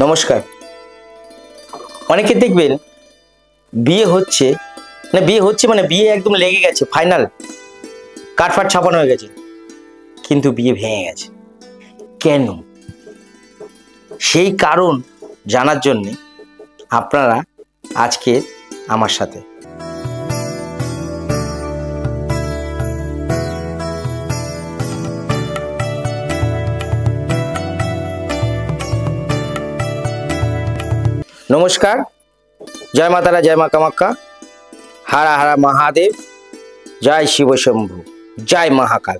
নমস্কার। অনেকে দেখবেন বিয়ে হচ্ছে মানে বিয়ে একদম লেগে গেছে, ফাইনাল কাটফাট ছাপানো হয়ে গেছে, কিন্তু বিয়ে ভেঙে গেছে। কেন? সেই কারণ জানার জন্য আপনারা আজকে আমার সাথে। নমস্কার, জয় মাতারা, জয় মা কামাখ্যা, হারা হারা মহাদেব, জয় শিবশম্ভু, জয় মহাকাল।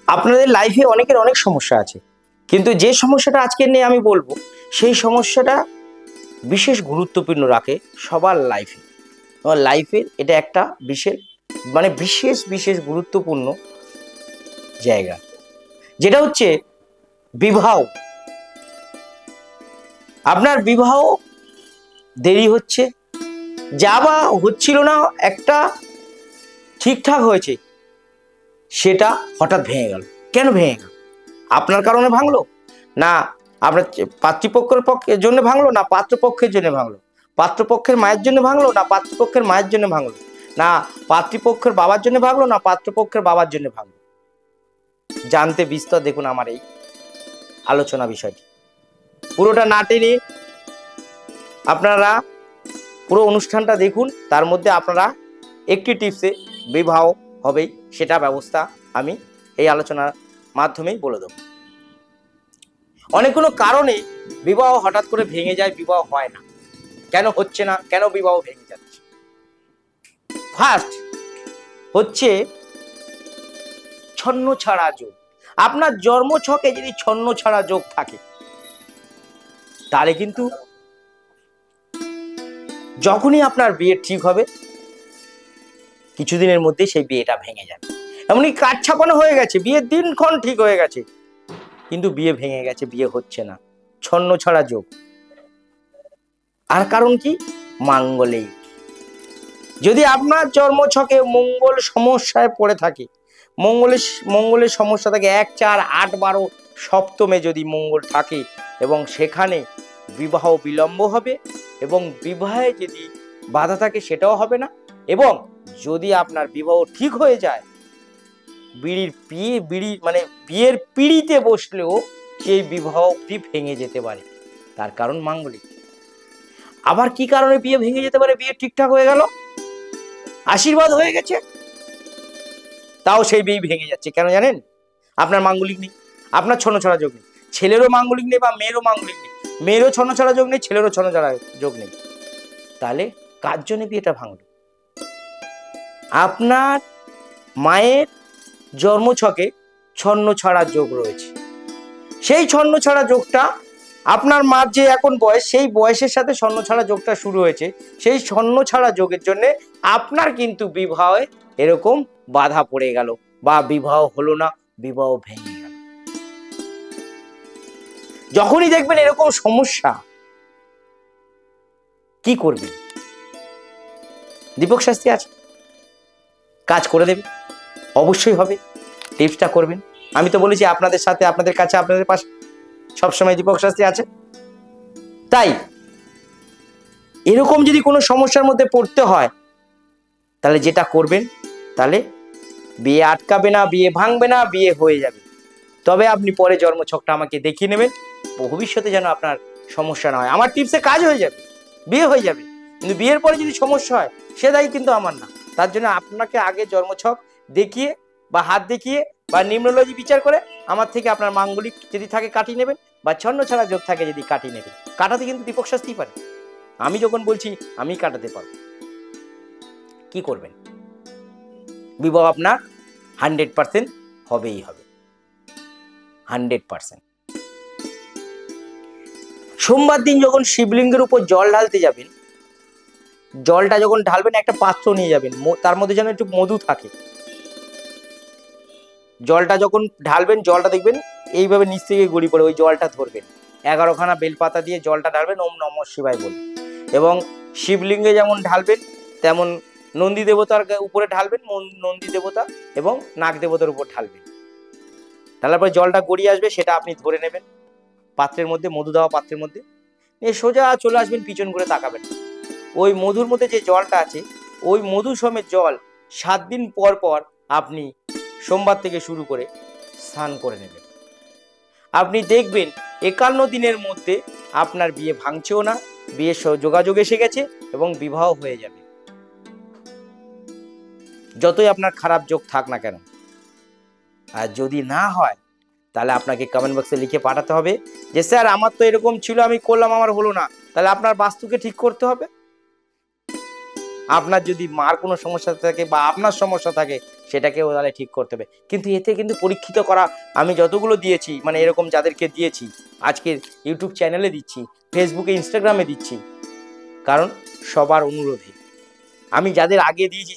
আপনাদের লাইফে অনেকের অনেক সমস্যা আছে, কিন্তু যে সমস্যাটা আজকে নিয়ে আমি বলবো সেই সমস্যাটা বিশেষ গুরুত্বপূর্ণ রাখে সবার লাইফে। আমার লাইফের এটা একটা বিশেষ গুরুত্বপূর্ণ জায়গা, যেটা হচ্ছে বিবাহ। আপনার বিবাহ দেরি হচ্ছে, যা বা হচ্ছিল না, একটা ঠিকঠাক হয়েছে, সেটা হঠাৎ ভেঙে গেল। কেন ভেঙে গেল? আপনার কারণে ভাঙলো, না আপনার পাত্রপক্ষের জন্য ভাঙলো, না পাত্রপক্ষের জন্য ভাঙলো, পাত্রপক্ষের মায়ের জন্য ভাঙলো, না পাত্রপক্ষের মায়ের জন্য ভাঙলো, না পাত্রপক্ষের বাবার জন্য ভাঙলো, না পাত্রপক্ষের বাবার জন্য ভাঙলো। জানতে বিস্তর দেখুন আমার এই আলোচনা বিষয়টি, পুরোটা না টেনে আপনারা পুরো অনুষ্ঠানটা দেখুন। তার মধ্যে আপনারা একটি টিপসে বিবাহ হবেই, সেটা ব্যবস্থা আমি এই আলোচনার মাধ্যমেই বলে দেব। অনেকগুলো কারণে বিবাহ হঠাৎ করে ভেঙে যায়, বিবাহ হয় না। কেন হচ্ছে না, কেন বিবাহ ভেঙে যাচ্ছে? ফার্স্ট হচ্ছে ছন্ন ছাড়া যোগ। আপনার জন্ম ছকে যদি ছন্ন ছাড়া যোগ থাকে, তাহলে কিন্তু যখনই আপনার বিয়ে ঠিক হবে কিছুদিনের মধ্যে সেই বিয়েটা ভেঙে যাবে। এমনকি কাঠ ছাপানো হয়ে গেছে, বিয়ের দিনক্ষণ ঠিক হয়ে গেছে, কিন্তু বিয়ে ভেঙে গেছে, বিয়ে হচ্ছে না, ছন্ন ছাড়া যোগ। আর কারণ কি? মাঙ্গলিক। যদি আপনার জন্ম ছকে মঙ্গল সমস্যায় পড়ে থাকে, মঙ্গলের সমস্যা থাকে 1, 4, 8, 12 সপ্তমে যদি মঙ্গল থাকে, এবং সেখানে বিবাহ বিলম্ব হবে, এবং বিবাহে যদি বাধা থাকে সেটাও হবে না। এবং যদি আপনার বিবাহ ঠিক হয়ে যায়, বিয়ের পিঁড়িতে বসলেও সেই বিবাহটি ভেঙে যেতে পারে। তার কারণ মাঙ্গলিক। আবার কি কারণে বিয়ে ভেঙে যেতে পারে? বিয়ে ঠিকঠাক হয়ে গেল, আশীর্বাদ হয়ে গেছে, তাও সেই বিয়ে ভেঙে যাচ্ছে। কেন জানেন? আপনার মাঙ্গলিক নেই, আপনার ছন্ন ছাড়া যোগ নেই। ছেলেরও মাঙ্গলিক নেই বা মেয়েরও মাঙ্গলিক নেই, মেয়েরও ছন্ন ছাড়া যোগ নেই, ছেলেরও ছন্ন ছাড়া যোগ নেই। তাহলে কার জন্য বিয়েটা ভাঙলো? আপনার মায়ের জন্মছকে ছন্ন ছাড়া যোগ রয়েছে। সেই ছন্ন ছাড়া যোগটা, আপনার মার যে এখন বয়স, সেই বয়সের সাথে ছন্ন ছাড়া যোগটা শুরু হয়েছে। সেই ছন্ন ছাড়া যোগের জন্য আপনার কিন্তু বিবাহে এরকম বাধা পড়ে গেল, বা বিবাহ হলো না, বিবাহ ভেঙে গেল। যখনই দেখবেন এরকম সমস্যা, কি করবেন? দীপক শাস্ত্রী আছে, কাজ করে দেবে, অবশ্যই হবে। টিপসটা করবেন। আমি তো বলেছি আপনাদের সাথে, আপনাদের কাছে, আপনাদের পাশে সবসময় দীপক শাস্ত্রী আছে। তাই এরকম যদি কোনো সমস্যার মধ্যে পড়তে হয়, তাহলে যেটা করবেন, তাহলে বিয়ে আটকাবে না, বিয়ে ভাঙবে না, বিয়ে হয়ে যাবে। তবে আপনি পরে জন্মছকটা আমাকে দেখিয়ে নেবেন, ভবিষ্যতে যেন আপনার সমস্যা না হয়। আমার টিপসে কাজ হয়ে যাবে, বিয়ে হয়ে যাবে, কিন্তু বিয়ের পরে যদি সমস্যা হয় সে দায়ী কিন্তু আমার না। তার জন্য আপনাকে আগে জন্মছক দেখিয়ে বা হাত দেখিয়ে বা নিউমোলজি বিচার করে আমার থেকে আপনার মাঙ্গলিক যদি থাকে কাটিয়ে নেবেন, বা ছন্ন ছাড়া যোগ থাকে যদি কাটিয়ে নেবেন। কাটাতে কিন্তু দীপক শাস্তি পারে, আমি যখন বলছি আমি কাটাতে পারবো। কি করবেন? বিবাহ আপনার 100% হবেই হবে, 100%। সোমবার দিন যখন শিবলিঙ্গের উপর জল ঢালতে যাবেন, জলটা যখন ঢালবেন একটা পাত্র নিয়ে যাবেন, তার মধ্যে যেন একটু মধু থাকে। জলটা যখন ঢালবেন, জলটা দেখবেন এইভাবে নিচ থেকে গড়িয়ে পড়ে, ওই জলটা ধরবেন, 11খানা বেলপাতা দিয়ে জলটা ঢালবেন, ওম নমঃ শিবায় বলে। এবং শিবলিঙ্গে যেমন ঢালবেন, তেমন নন্দী দেবতার উপরে ঢালবেন, নন্দী দেবতা এবং নাগ দেবতার উপর ঢালবেন। ঢালার পরে জলটা গড়িয়ে আসবে, সেটা আপনি ধরে নেবেন, পাত্রের মধ্যে, মধু দেওয়া পাত্রের মধ্যে নিয়ে সোজা চলে আসবেন, পিছন করে তাকাবেন। ওই মধুর মধ্যে যে জলটা আছে, ওই মধু সমেত জল 7 দিন পর পর আপনি সোমবার থেকে শুরু করে স্নান করে নেবেন। আপনি দেখবেন 51 দিনের মধ্যে আপনার বিয়ে ভাঙছেও না, বিয়ের যোগাযোগ এসে গেছে এবং বিবাহ হয়ে যাবে, যতই আপনার খারাপ যোগ থাক না কেন। আর যদি না হয় তাহলে আপনাকে কমেন্ট বক্সে লিখে পাঠাতে হবে যে স্যার আমার তো এরকম ছিল, আমি করলাম, আমার হলো না। তাহলে আপনার বাস্তুকে ঠিক করতে হবে। আপনার যদি মার কোনো সমস্যা থাকে বা আপনার সমস্যা থাকে, সেটাকেও তাহলে ঠিক করতে হবে। কিন্তু এতে কিন্তু পরীক্ষিত করা আমি যতগুলো দিয়েছি, মানে এরকম যাদেরকে দিয়েছি, আজকের ইউটিউব চ্যানেলে দিচ্ছি, ফেসবুকে, ইনস্টাগ্রামে দিচ্ছি, কারণ সবার অনুরোধে। আমি যাদের আগে দিয়েছি,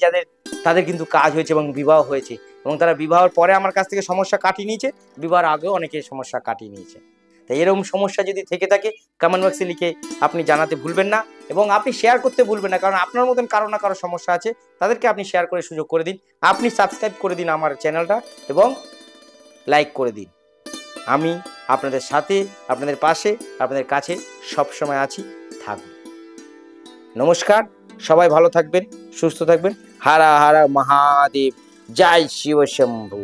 তাদের কিন্তু কাজ হয়েছে এবং বিবাহ হয়েছে, এবং তারা বিবাহের পরে আমার কাছ থেকে সমস্যা কাটিয়ে নিয়েছে, বিবাহের আগেও অনেকে সমস্যা কাটিয়ে নিয়েছে। তাই এরকম সমস্যা যদি থেকে থাকে, কমেন্ট বক্সে লিখে আপনি জানাতে ভুলবেন না, এবং আপনি শেয়ার করতে ভুলবেন না, কারণ আপনার মতন কারো না কারো সমস্যা আছে, তাদেরকে আপনি শেয়ার করে সুযোগ করে দিন। আপনি সাবস্ক্রাইব করে দিন আমার চ্যানেলটা এবং লাইক করে দিন। আমি আপনাদের সাথে, আপনাদের পাশে, আপনাদের কাছে সবসময় আছি, থাকব। নমস্কার, সবাই ভালো থাকবেন, সুস্থ থাকবেন। হারা হারা মহাদেব, জয় শিব শম্ভু।